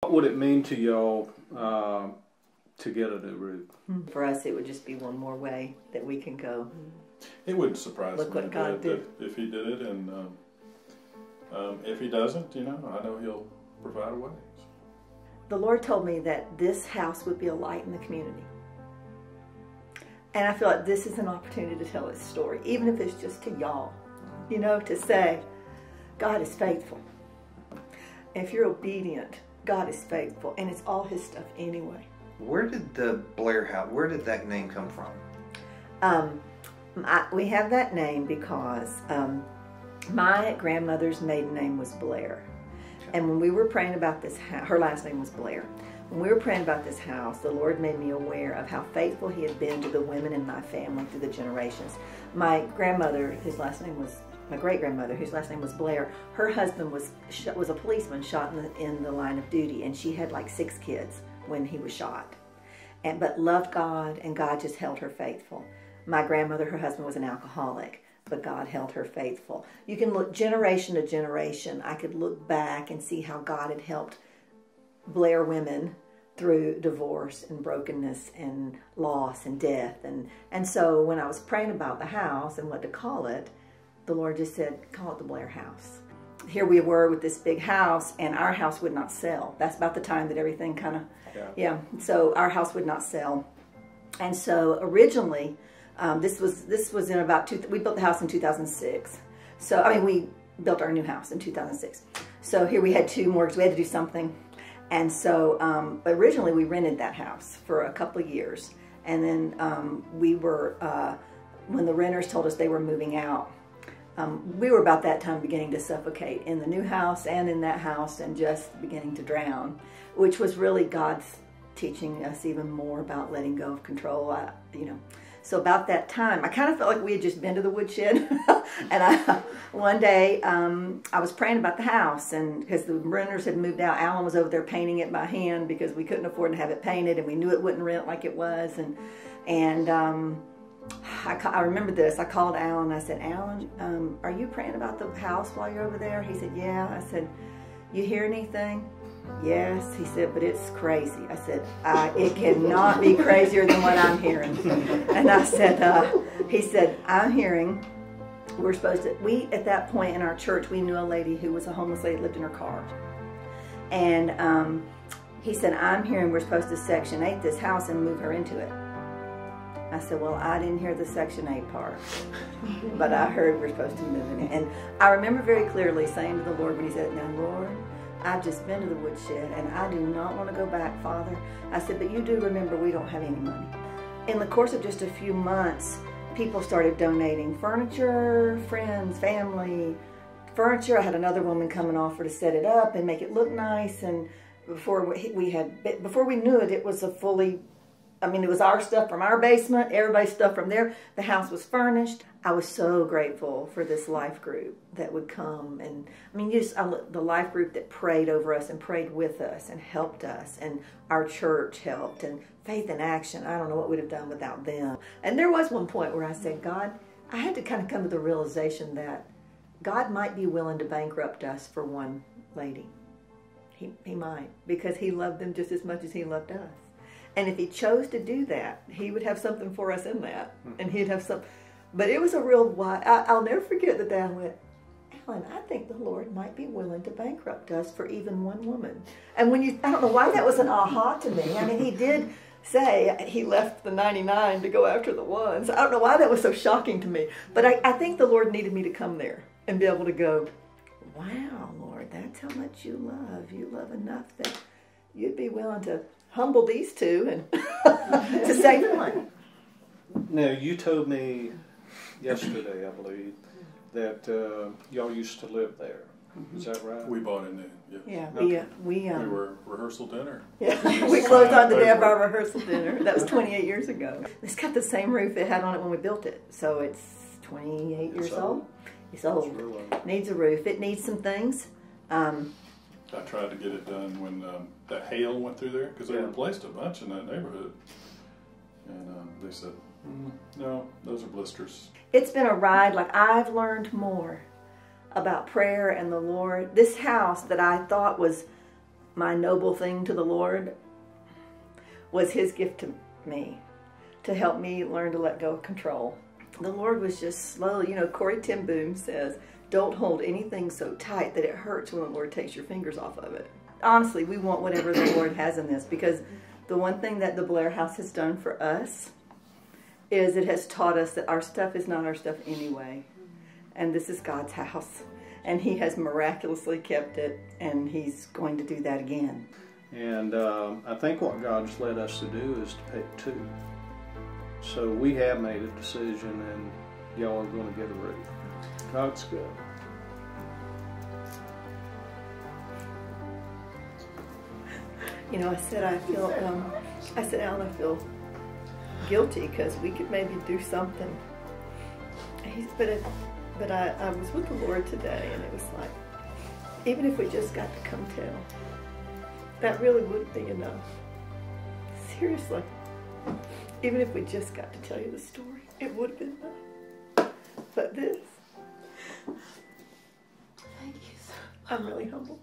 What would it mean to y'all to get a new roof? For us, it would just be one more way that we can go. It wouldn't surprise Look me what God did. if he did it, and if he doesn't, I know he'll provide a way. The Lord told me that this house would be a light in the community. And I feel like this is an opportunity to tell its story, even if it's just to y'all, to say, God is faithful. And if you're obedient, God is faithful, and it's all his stuff anyway. Where did the Blair house, where did that name come from? We have that name because my grandmother's maiden name was Blair. And when we were praying about this house, her last name was Blair. When we were praying about this house, the Lord made me aware of how faithful he had been to the women in my family through the generations. My grandmother, my great-grandmother, whose last name was Blair, her husband was a policeman shot in the line of duty, and she had like 6 kids when he was shot. But loved God, and God just held her faithful. My grandmother, her husband was an alcoholic, but God held her faithful. You can look generation to generation. I could look back and see how God had helped Blair women through divorce and brokenness and loss and death. And so when I was praying about the house and what to call it, the Lord just said, call it the Blair house. Here we were with this big house, and our house would not sell. That's about the time that everything kind of, so our house would not sell. And so originally, this was in about, we built the house in 2006. So, we built our new house in 2006. So here we had 2 mortgages. We had to do something. And so originally we rented that house for a couple of years. And then we were, when the renters told us they were moving out, we were about that time beginning to suffocate in the new house and in that house, and just beginning to drown, which was really God's teaching us even more about letting go of control, So about that time, I kind of felt like we had just been to the woodshed. And one day, I was praying about the house, and because the renters had moved out, Alan was over there painting it by hand because we couldn't afford to have it painted, and we knew it wouldn't rent like it was. I remember this. I called Alan. I said, Alan, are you praying about the house while you're over there? He said, yeah. I said, you hear anything? Yes. He said, but it's crazy. I said, it cannot be crazier than what I'm hearing. And I said, he said, I'm hearing at that point in our church, we knew a lady who was a homeless lady, lived in her car. And he said, I'm hearing we're supposed to Section 8 this house and move her into it. I said, well, I didn't hear the Section 8 part, but I heard we're supposed to move in it. And I remember very clearly saying to the Lord when he said, now, Lord, I've just been to the woodshed, and I do not want to go back, Father. I said, but you do remember we don't have any money. In the course of just a few months, people started donating furniture, friends, family, furniture. I had another woman come and offer to set it up and make it look nice. And before we knew it, it was a fully, it was our stuff from our basement, everybody's stuff from there. The house was furnished. I was so grateful for this life group that would come. And the life group that prayed over us and prayed with us and helped us. And our church helped. And Faith in Action, I don't know what we'd have done without them. And there was one point where I said, God, I had to kind of come to the realization that God might be willing to bankrupt us for one lady. He might, because he loved them just as much as he loved us. And if he chose to do that, he would have something for us in that. And he'd have some. But it was a real wide. I'll never forget the day I went, Alan, I think the Lord might be willing to bankrupt us for even one woman. And I don't know why that was an aha to me. He did say he left the 99 to go after the ones. I don't know why that was so shocking to me. But I think the Lord needed me to come there and be able to go, wow, Lord, that's how much you love. You love enough that you'd be willing to humble these 2 and to save one. Now, you told me yesterday, I believe, that y'all used to live there. Is that right? We bought it new. Yeah, okay. we were rehearsal dinner. Yeah, we closed on the day of our rehearsal dinner. That was 28 years ago. It's got the same roof it had on it when we built it, so it's 28 years old. It's old. Needs a roof. It needs some things. I tried to get it done when the hail went through there, because they replaced a bunch in that neighborhood. And they said, no, those are blisters. It's been a ride. I've learned more about prayer and the Lord. This house that I thought was my noble thing to the Lord was His gift to me, to help me learn to let go of control. The Lord was just slowly, Corrie ten Boom says, don't hold anything so tight that it hurts when the Lord takes your fingers off of it. Honestly, we want whatever the Lord has in this, because the one thing that the Blair house has done for us is it has taught us that our stuff is not our stuff anyway. And this is God's house. And He has miraculously kept it, and He's going to do that again. And I think what God's led us to do is to pick 2. So we have made a decision, and y'all are going to get a roof. God's good. I said, Alan, I feel guilty because we could maybe do something. But I was with the Lord today, and it was like, even if we just got to come tell, that really wouldn't be enough. Seriously. Even if we just got to tell you the story, it would have been enough. But this, thank you so much. I'm really humbled.